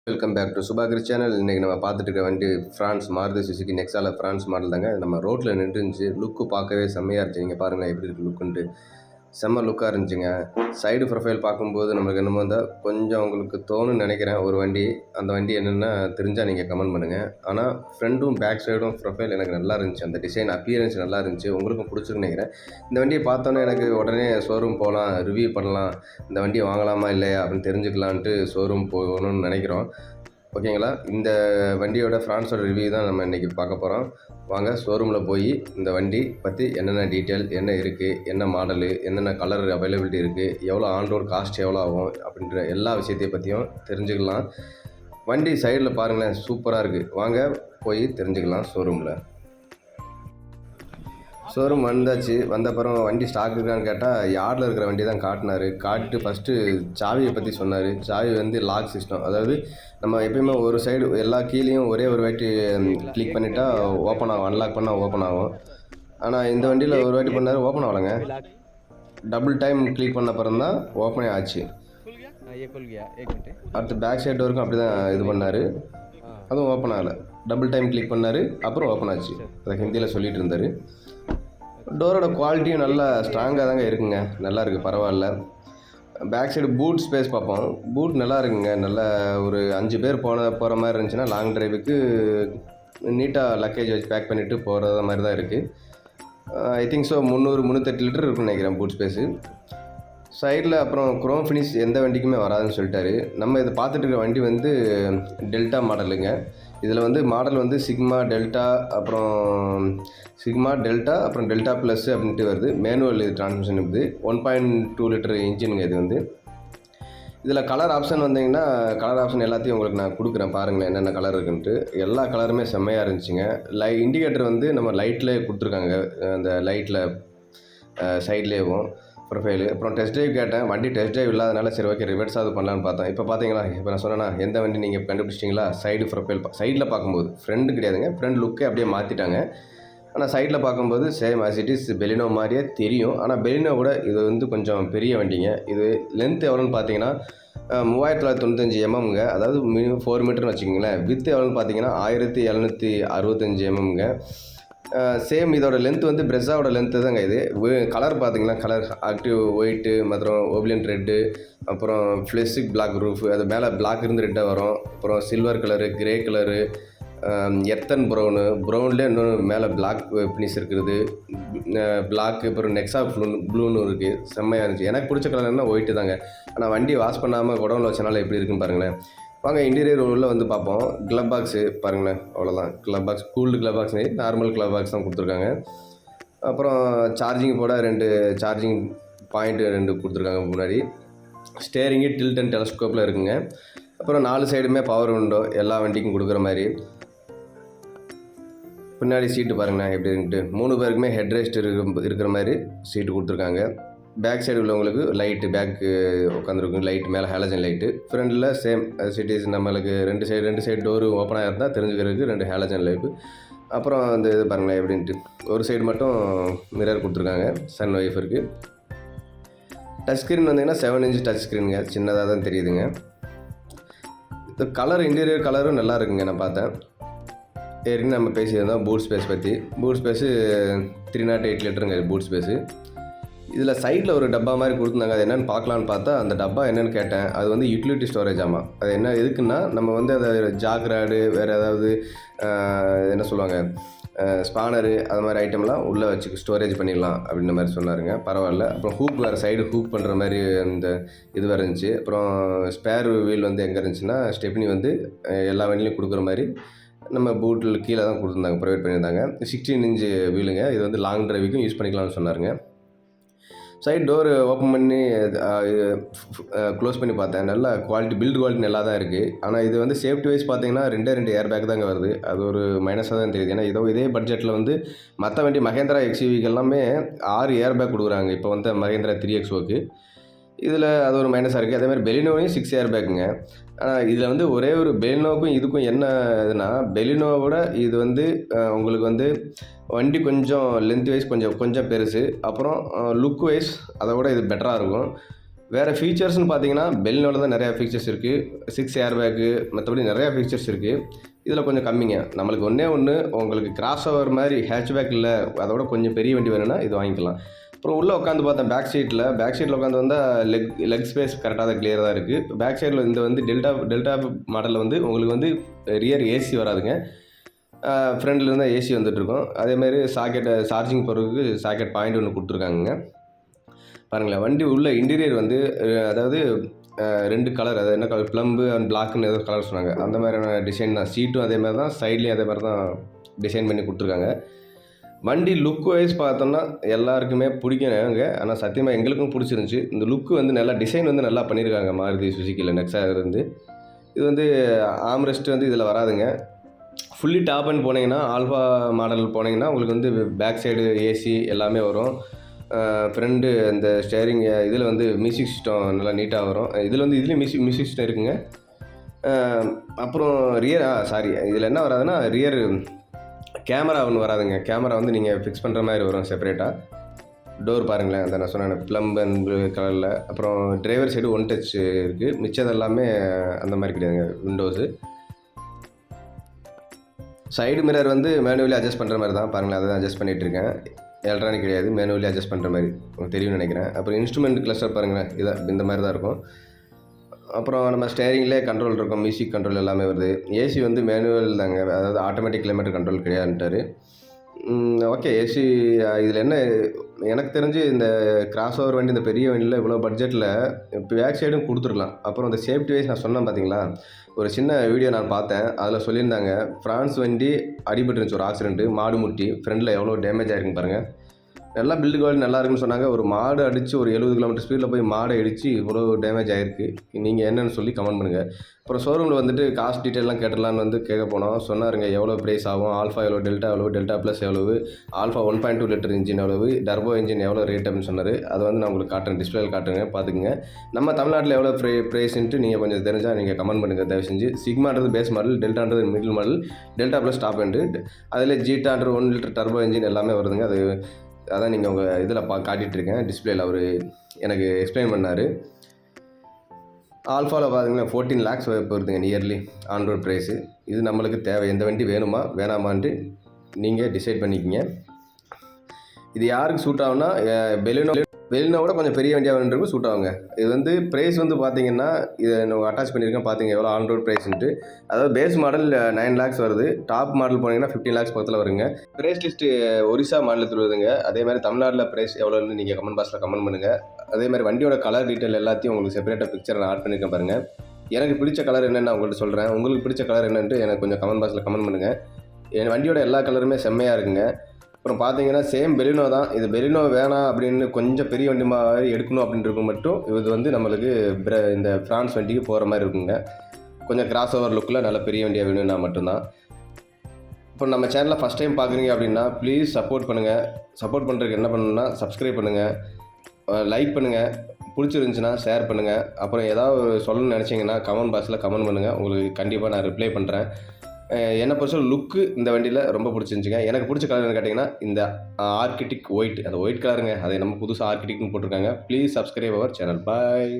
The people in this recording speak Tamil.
Welcome back to Subhagiri channel. இன்றைக்கி நம்ம பார்த்துட்டு இருக்க வண்டி ஃப்ரான்ஸ் மாருதி சுசுகி நெக்ஸால ஃப்ரான்ஸ் மாடல் தாங்க. நம்ம ரோட்டில் நின்றுருந்துச்சு. லுக்கு பார்க்கவே செம்மையாக இருந்துச்சு. இங்கே பாருங்கள் எப்படி இருக்குது லுக்குன்ட்டு. செம்ம லுக்காக இருந்துச்சுங்க. சைடு ப்ரொஃபைல் பார்க்கும்போது நம்மளுக்கு என்னமோ இருந்தால் கொஞ்சம் உங்களுக்கு தோணுன்னு நினைக்கிறேன். ஒரு வண்டி அந்த வண்டி என்னென்னா தெரிஞ்சால் நீங்கள் கமெண்ட் பண்ணுங்கள். ஆனால் ஃப்ரண்ட்டும் பேக் சைடும் ப்ரொஃபைல் எனக்கு நல்லா இருந்துச்சு. அந்த டிசைன் அப்பியரன்ஸ் நல்லா இருந்துச்சு. உங்களுக்கும் பிடிச்சிருக்குன்னு நினைக்கிறேன். இந்த வண்டியை பார்த்தோன்னே எனக்கு உடனே ஷோரூம் போகலாம், ரிவ்யூ பண்ணலாம், இந்த வண்டியை வாங்கலாமா இல்லையா அப்படின்னு தெரிஞ்சுக்கலான்ட்டு ஷோரூம் போகணும்னு நினைக்கிறோம். ஓகேங்களா? இந்த வண்டியோட ஃப்ரான்ஸோட ரிவ்யூ தான் நம்ம இன்றைக்கி பார்க்க போகிறோம். வாங்க ஷோரூமில் போய் இந்த வண்டி பற்றி என்னென்ன டீட்டெயில், என்ன இருக்குது, என்ன மாடலு, என்னென்ன கலர் அவைலபிலிட்டி இருக்குது, எவ்வளோ ஆன் ரோட் காஸ்ட் எவ்வளோ ஆகும் அப்படின்ற எல்லா விஷயத்தை பற்றியும் தெரிஞ்சுக்கலாம். வண்டி சைடில் பாருங்களேன், சூப்பராக இருக்குது. வாங்க போய் தெரிஞ்சுக்கலாம் ஷோரூமில். ஷோரூம் வந்தாச்சு. வந்த அப்புறம் வண்டி ஸ்டாக் இருக்கான்னு கேட்டால் யார்டில் இருக்கிற வண்டி தான் காட்டினார். காட்டிட்டு ஃபஸ்ட்டு சாவியை பற்றி சொன்னார். சாவி வந்து லாக் சிஸ்டம், அதாவது நம்ம எப்பயுமே ஒரு சைடு எல்லா கீழேயும் ஒரே ஒரு வாட்டி கிளிக் பண்ணிட்டா ஓப்பன் ஆகும், அன்லாக் பண்ணால் ஓப்பன் ஆகும். ஆனால் இந்த வண்டியில் ஒரு வாட்டி பண்ணார், ஓப்பன் ஆகலைங்க. டபுள் டைம் கிளிக் பண்ண அப்புறம் தான் ஓப்பனே ஆச்சு. அடுத்து பேக் சைடு வரைக்கும் அப்படி தான் இது பண்ணார், அதுவும் ஓப்பன் ஆகலை. டபுள் டைம் கிளிக் பண்ணார், அப்புறம் ஓப்பன் ஆச்சு. அதை ஹிந்தியில் சொல்லிகிட்டு இருந்தார். டோரோட குவாலிட்டியும் நல்லா ஸ்ட்ராங்காக தாங்க இருக்குங்க. நல்லா இருக்குது, பரவாயில்ல. பேக் சைடு பூட் ஸ்பேஸ் பார்ப்போம். பூட் நல்லா இருக்குங்க. நல்லா ஒரு 5 பேர் போகிற மாதிரி இருந்துச்சுன்னா லாங் டிரைவுக்கு நீட்டாக லக்கேஜ் வச்சு பேக் பண்ணிவிட்டு போகிற மாதிரி தான் இருக்குது. ஐ திங்க் ஸோ 300-308 லிட்டர் இருக்குன்னு நினைக்கிறேன் பூட் ஸ்பேஸு. சைடில் அப்புறம் குரோம் ஃபினிஷ் எந்த வண்டிக்குமே வராதுன்னு சொல்லிட்டாரு. நம்ம இதை பார்த்துட்டு இருக்க வண்டி வந்து டெல்டா மாடலுங்க. இதில் வந்து மாடல் வந்து சிக்மா டெல்டா, அப்புறம் டெல்டா ப்ளஸ் அப்படின்ட்டு வருது. மேனுவல் இது டிரான்ஸ்மிஷன் இருக்குது. 1.2 லிட்டர் இன்ஜினுங்க இது வந்து. இதில் கலர் ஆப்ஷன் வந்தீங்கன்னா கலர் ஆப்ஷன் எல்லாத்தையும் உங்களுக்கு நான் கொடுக்குறேன், பாருங்களேன் என்னென்ன கலர் இருக்குன்ட்டு. எல்லா கலருமே செம்மையாக இருந்துச்சுங்க. இண்டிகேட்டர் வந்து நம்ம லைட்டில் கொடுத்துருக்காங்க, அந்த லைட்டில் சைட்லேயும் ப்ரொஃபைலு. அப்புறம் டெஸ்ட் ட்ரைவ் கேட்டேன். வண்டி டெஸ்ட் ட்ரைவ் இல்லாதனால சரி ஓகே ரிவர்ஸாக அது பண்ணலான்னு பார்த்தேன். இப்போ பார்த்தீங்களா, இப்போ நான் சொன்னேன்னா எந்த வண்டி நீங்கள் கண்டுபிடிச்சிட்டிங்களா? சைடு ப்ரொஃபைல் சைடில் பார்க்கும்போது ஃப்ரண்ட் கிடையாதுங்க, ஃப்ரண்ட் லுக்கே அப்படியே மாற்றிட்டாங்க. ஆனால் சைடில் பார்க்கும்போது same as it is Baleno மாதிரியே தெரியும். ஆனால் பெலினோ கூட இது வந்து கொஞ்சம் பெரிய வண்டிங்க. இது லென்த் எவ்வளோன்னு பார்த்தீங்கன்னா 3995 எம்எம்ங்க, அதாவது மினிமம் 4 மீட்டர்னு வச்சுக்கோங்களேன். வித் எவ்வளோன்னு பார்த்தீங்கன்னா 1765 எம்எம்ங்க. சேம் இதோட லென்த் வந்து பிரெஸ்ஸாவோட லென்த்து தாங்க இது. கலர் பார்த்தீங்கன்னா கலர் ஆக்டிவ் ஒயிட்டு, மற்றும் ஓபிலியன் ரெட்டு, அப்புறம் ஃப்ளெஷிக் பிளாக் ரூஃப், அது மேலே பிளாக் இருந்து ரெட்டாக வரும். அப்புறம் silver colour, grey colour, earthen ப்ரௌன்லேயே இன்னொன்று மேலே பிளாக் ஃபினிஷ் இருக்குது, பிளாக்கு. அப்புறம் நெக்ஸா ப்ளூன்னு இருக்குது. செம்மையாக இருந்துச்சு. எனக்கு பிடிச்ச கலர்னா ஒயிட்டு தாங்க. ஆனால் வண்டி வாஷ் பண்ணாமல் குடோனில் வச்சனால எப்படி இருக்குன்னு பாருங்களேன். வாங்க இன்டீரியர் உள்ளே வந்து பார்ப்போம். க்ளப் பாக்ஸு பாருங்களேன், அவ்வளோதான். Club box cooled club box, normal club box தான் கொடுத்துருக்காங்க. அப்புறம் சார்ஜிங் போட 2 சார்ஜிங் பாயிண்ட் 2 கொடுத்துருக்காங்க முன்னாடி. ஸ்டேரிங்கு டில்ட் அண்ட் டெலஸ்கோப்பில் இருக்குங்க. அப்புறம் 4 சைடுமே பவர் விண்டோ எல்லா வண்டிக்கும் கொடுக்குற மாதிரி. பின்னாடி சீட்டு பாருங்களேன் எப்படி இருக்குன்ட்டு. 3 பேருக்குமே ஹெட் ரெஸ்ட் இருக்கிற மாதிரி சீட்டு கொடுத்துருக்காங்க. பேக் சைடு உள்ளவங்களுக்கு லைட்டு, பேக்கு உட்காந்துருக்கும் லைட், மேலே ஹேலஜன் லைட்டு. ஃப்ரண்டில் சேம் சிட்டிஸ் நம்மளுக்கு ரெண்டு சைடு டோரு ஓப்பனாக இருந்தால் தெரிஞ்சுக்கிறதுக்கு 2 ஹேலஜன் லைட்டு. அப்புறம் அந்த இது பாருங்களேன் எப்படின்ட்டு. ஒரு சைடு மட்டும் மிரர் கொடுத்துருக்காங்க, சன் வைஃபருக்கு. டச் ஸ்க்ரீன் வந்தீங்கன்னா 7 இன்ச் டச் ஸ்க்ரீனுங்க, சின்னதாக தான் தெரியுதுங்க. இந்த கலர் இன்டீரியர் கலரும் நல்லா இருக்குங்க. நான் பார்த்தேன், ஏற்கனவே நம்ம பேசியிருந்தோம் பூட் ஸ்பேஸ் பற்றி. பூட் ஸ்பேஸு 308 லிட்டருங்க பூட் ஸ்பேஸு. இதில் சைடில் ஒரு டப்பா மாதிரி கொடுத்துருந்தாங்க. அது என்னென்னு பார்க்கலான்னு பார்த்தா அந்த டப்பா என்னென்னு கேட்டேன். அது வந்து யூட்டிலிட்டி ஸ்டோரேஜ். ஆமாம், அது என்ன எதுக்குன்னா நம்ம வந்து அதை ஜாக்ராடு, வேறு ஏதாவது என்ன சொல்லுவாங்க, ஸ்பானரு, அது மாதிரி ஐட்டம்லாம் உள்ளே வச்சு ஸ்டோரேஜ் பண்ணிடலாம் அப்படின்ற மாதிரி சொன்னாருங்க. பரவாயில்ல. அப்புறம் ஹூக் வேறு சைடு ஹூக் பண்ணுற மாதிரி அந்த இது வேறு இருந்துச்சு. அப்புறம் ஸ்பேர் வீல் வந்து எங்கே இருந்துச்சுன்னா ஸ்டெப்னி வந்து எல்லா வண்டிலையும் கொடுக்குற மாதிரி நம்ம பூட்டில் கீழே தான் கொடுத்துருந்தாங்க, ப்ரொவைட் பண்ணியிருந்தாங்க. 16 இன்ச் வீலுங்க. இது வந்து லாங் டிரைவுக்கும் யூஸ் பண்ணிக்கலாம்னு சொன்னாருங்க. சைட் டோரு ஓப்பன் பண்ணி க்ளோஸ் பண்ணி பார்த்தேன். நல்லா குவாலிட்டி, பில்டு குவாலிட்டி நல்லா தான் இருக்குது. ஆனால் இது வந்து சேஃப்டி வைஸ் பார்த்தீங்கன்னா 2 ஏர் பேக் தாங்க வருது. அது ஒரு மைனஸாக தான் தெரியுது. ஏன்னா இதே பட்ஜெட்டில் வந்து மற்ற வண்டி மகேந்திரா எக்ஸ்யூவிக்கு எல்லாமே 6 ஏர் பேக் கொடுக்குறாங்க. இப்போ வந்து மகேந்திரா 3XOக்கு இதில் அது ஒரு மைனஸாக இருக்குது. அதேமாதிரி பெலினோவையும் 6 ஏர் பேக்குங்க. ஆனால் இதில் வந்து ஒரே ஒரு பெலினோவுக்கும் இதுக்கும் என்ன இதுனா, பெலினோவோட இது வந்து உங்களுக்கு வந்து வண்டி கொஞ்சம் லென்த் வைஸ் கொஞ்சம் பெருசு. அப்புறம் லுக் வைஸ் அதை விட இது பெட்டராக இருக்கும். வேறு ஃபீச்சர்ஸ்னு பார்த்தீங்கன்னா பெல்னோவில் தான் நிறையா ஃபீச்சர்ஸ் இருக்குது. 6 ஏர் பேக்கு மற்றபடி நிறையா ஃபீச்சர்ஸ் இருக்குது. இதில் கொஞ்சம் கம்மிங்க. நம்மளுக்கு ஒன்றே ஒன்று உங்களுக்கு கிராஸ் ஓவர் மாதிரி ஹேட்ச்பேக் இல்லை, அதோட கொஞ்சம் பெரிய வண்டி வேணும்னா இது வாங்கிக்கலாம். அப்புறம் உள்ளே உட்காந்து பார்த்தேன் பேக் சீட்டில் உட்காந்து வந்தால் லெக் ஸ்பேஸ் கரெக்டாக தான் கிளியராக தான் இருக்குது. பேக் சைடில் இந்த வந்து டெல்டா மாடலில் வந்து உங்களுக்கு வந்து ரியர் ஏசி வராதுங்க. ஃப்ரண்டில் இருந்தால் ஏசி வந்துட்டுருக்கும். அதேமாதிரி சார்ஜிங் போகிறதுக்கு சாக்கெட் பாயிண்ட் ஒன்று கொடுத்துருக்காங்க. பாருங்களேன், வண்டி உள்ள இன்டீரியர் வந்து அதாவது 2 கலர், அது என்ன கலர், ப்ளம்பு அண்ட் பிளாக்குன்னு ஏதோ கலர் சொன்னாங்க. அந்த மாதிரியான டிசைன் தான். சீட்டும் அதே மாதிரி தான், சைட்லேயும் அதே மாதிரி தான் டிசைன் பண்ணி கொடுத்துருக்காங்க. வண்டி லுக் வைஸ் பார்த்தோம்னா எல்லாருக்குமே பிடிக்குங்க. ஆனால் சத்தியமாக எங்களுக்கும் பிடிச்சிருந்துச்சி. இந்த லுக்கு வந்து நல்லா டிசைன் வந்து நல்லா பண்ணியிருக்காங்க மாருதி சுசுக்கியில் நெக்ஸாலேருந்து. இது வந்து ஆம்ரெஸ்ட் வந்து இதில் வராதுங்க. ஃபுல்லி டாப் அண்ட் போனீங்கன்னா, ஆல்ஃபா மாடல் போனீங்கன்னா உங்களுக்கு வந்து பேக் சைடு ஏசி எல்லாமே வரும். ஃப்ரண்டு இந்த ஸ்டேரிங் இதில் வந்து மியூசிக் சிஸ்டம் நல்லா நீட்டாக வரும். இதுலேயும் மியூசிக் சிஸ்டம் இருக்குங்க. அப்புறம் இதில் என்ன வராதுன்னா ரியர் கேமரா ஒன்று வராதுங்க. கேமரா வந்து நீங்கள் ஃபிக்ஸ் பண்ணுற மாதிரி வரும் செப்பரேட்டாக. டோர் பாருங்களேன், அந்த நான் சொன்னேன் ப்ளம் அண்ட் கலரில். அப்புறம் டிரைவர் சைடு 1 டச் இருக்குது. மிச்சது எல்லாமே அந்த மாதிரி கிடையாதுங்க. விண்டோஸு சைடு மிரர் வந்து மேனுவலி அட்ஜஸ்ட் பண்ணுற மாதிரி தான். பாருங்களேன், அதை தான் அட்ஜஸ்ட் பண்ணிகிட்ருக்கேன். எலக்ட்ரானிக் கிடையாது, மேனுவலி அட்ஜஸ்ட் பண்ணுற மாதிரி உங்களுக்கு தெரியும்னு நினைக்கிறேன். அப்புறம் இன்ஸ்ட்ருமெண்ட் கிளஸ்டர் பாருங்களேன், இந்த மாதிரி தான் இருக்கும். அப்புறம் நம்ம ஸ்டேரிங்லேயே கண்ட்ரோல் இருக்கும், மியூசிக் கண்ட்ரோல் எல்லாமே வருது. ஏசி வந்து மேனுவல் தாங்க, அதாவது ஆட்டோமேட்டிக் கிளைமேட் கண்ட்ரோல் கிடையாதுன்ட்டார். ஓகே, ஏசி இதில் என்ன எனக்கு தெரிஞ்சு இந்த கிராஸ் ஓவர் வண்டி, இந்த பெரிய வண்டியில் இவ்வளோ பட்ஜெட்டில் பேக் சைடும் கொடுத்துருக்கலாம். அப்புறம் இந்த சேஃப்டி வைஸ் நான் சொன்னேன் பார்த்தீங்களா, ஒரு சின்ன வீடியோ நான் பார்த்தேன். அதில் சொல்லியிருந்தாங்க ஃப்ரான்ஸ் வண்டி அடிபட்டுருந்துச்சு, ஒரு ஆக்சிடென்ட்டு, மாடு முட்டி ஃப்ரண்டில் எவ்வளோ டேமேஜ் ஆகிருக்குன்னு பாருங்கள். நல்லா பில்டு குவாலிட்டி நல்லா இருக்குன்னு சொன்னாங்க. ஒரு மாடு அடித்து ஒரு 70 கிலோமீட்டர் ஸ்பீடில் போய் மாடை இடித்து இவ்வளோ டேமேஜ் ஆகிருக்கு. நீங்கள் என்னென்னு சொல்லி கமெண்ட் பண்ணுங்கள். அப்புறம் ஷோரூமில் வந்துட்டு காஸ்ட் டீட்டெயிலாம் கேட்டுடலான்னு வந்து கேட்க போனோம். சொன்னாருங்க எவ்வளோ ப்ரைஸ் ஆகும், ஆல்ஃபா எவ்வளோ, டெல்டா ப்ளஸ் எவ்வளவு, ஆல்ஃபா 1.2 லிட்டர் இன்ஜின் எவ்வளவு, டர்போ இன்ஜின் எவ்வளோ ரேட் அப்படின்னு சொன்னார். அதை வந்து நான் உங்களுக்கு காட்டுறேன், டிஸ்பிளேயில் காட்டுறேங்க, பார்த்துக்குங்க. நம்ம தமிழ்நாட்டில் எவ்வளோ ப்ரைஸ்ன்ட்டு நீங்கள் கொஞ்சம் தெரிஞ்சால் நீங்கள் கமெண்ட் பண்ணுங்கள் தயவு செஞ்சு. சிக்மான்றது பேஸ் மாடல், டெல்டான்றது middle model, Delta plus top end, அதில் ஜீட்டான்றது 1 லிட்டர் டர்போ இன்ஜின் எல்லாமே வருதுங்க. அதான் நீங்கள் உங்கள் இதில் காட்டிகிட்ருக்கேன் டிஸ்பிளேயில். அவர் எனக்கு எக்ஸ்பிளைன் பண்ணார். ஆல்ஃபாவில் பார்த்தீங்கன்னா 14 lakhs போயிருதுங்க நியர்லி ஆன் ரோட் ப்ரைஸு. இது நம்மளுக்கு தேவை, எந்த வண்டி வேணுமா வேணாமான்ட்டு நீங்கள் டிசைட் பண்ணிக்கிங்க. இது யாருக்கு சூட் ஆகும்னா பெலினோட கொஞ்சம் பெரிய வண்டியாக வேணுன்றவங்க சூட் ஆகுங்க. இது வந்து ப்ரைஸ் வந்து பார்த்தீங்கன்னா, இதை நான் அட்டாச் பண்ணியிருக்கேன் பார்த்தீங்க எவ்வளோ ஆன் ரோட் ப்ரைஸ்ன்ட்டு. அதாவது பேஸ் மாடல் 9 lakhs வருது. டாப் மாடல் போனீங்கன்னா 15 lakhs பக்கத்தில் வருங்க. ப்ரைஸ் லிஸ்ட்டு ஒரிசா மாநிலத்தில் வருதுங்க. அதே மாதிரி தமிழ்நாட்டில் ப்ரைஸ் எவ்வளோன்னு நீங்கள் கமெண்ட் பாக்ஸில் கமெண்ட் பண்ணுங்கள். அதே மாதிரி வண்டியோட கலர் டீட்டெயில் எல்லாத்தையும் உங்களுக்கு செப்பரேட்டாக பிக்சர் நான் ஆட் பண்ணியிருக்கேன் பாருங்கள். எனக்கு பிடிச்ச கலர் என்னென்னு உங்கள்கிட்ட சொல்கிறேன். உங்களுக்கு பிடிச்ச கலர் என்னென்ட்டு எனக்கு கொஞ்சம் கமெண்ட் பாக்ஸில் கமெண்ட் பண்ணுங்கள். என் வண்டியோட எல்லா கலருமே செம்மையாக இருக்குங்க. அப்புறம் பார்த்தீங்கன்னா சேம் பெலினோ தான். இது பெலினோ வேணாம் அப்படின்னு கொஞ்சம் பெரிய வண்டி மாதிரி எடுக்கணும் அப்படின்றது மட்டும் இது வந்து நம்மளுக்கு இந்த ஃப்ரான்ஸ் வண்டிக்கு போகிற மாதிரி இருக்குங்க. கொஞ்சம் கிராஸ் ஓவர் லுக்கில் நல்ல பெரிய வண்டியாக வேணும்னா மட்டும்தான். இப்போ நம்ம சேனலை ஃபஸ்ட் டைம் பார்க்குறீங்க அப்படின்னா ப்ளீஸ் சப்போர்ட் பண்ணுங்கள். சப்போர்ட் பண்ணுறதுக்கு என்ன பண்ணணும்னா சப்ஸ்கிரைப் பண்ணுங்கள், லைக் பண்ணுங்கள், பிடிச்சிருந்துச்சின்னா ஷேர் பண்ணுங்கள். அப்புறம் ஏதாவது சொல்லணும்னு நினச்சிங்கன்னா கமெண்ட் பாக்ஸில் கமெண்ட் பண்ணுங்கள். உங்களுக்கு கண்டிப்பாக நான் ரிப்ளை பண்ணுறேன். என்னை பொறுத்த லுக்கு இந்த வண்டியில் ரொம்ப பிடிச்சிருந்துச்சிங்க. எனக்கு பிடிச்ச கலர்னு கேட்டிங்கன்னா இந்த ஆர்கிடெக்ட் ஒயிட், அந்த ஒயிட் கலருங்க. அதை நம்ம புதுசாக ஆர்கிடெக்ட்னு போட்டிருக்காங்க. Please subscribe our channel. Bye.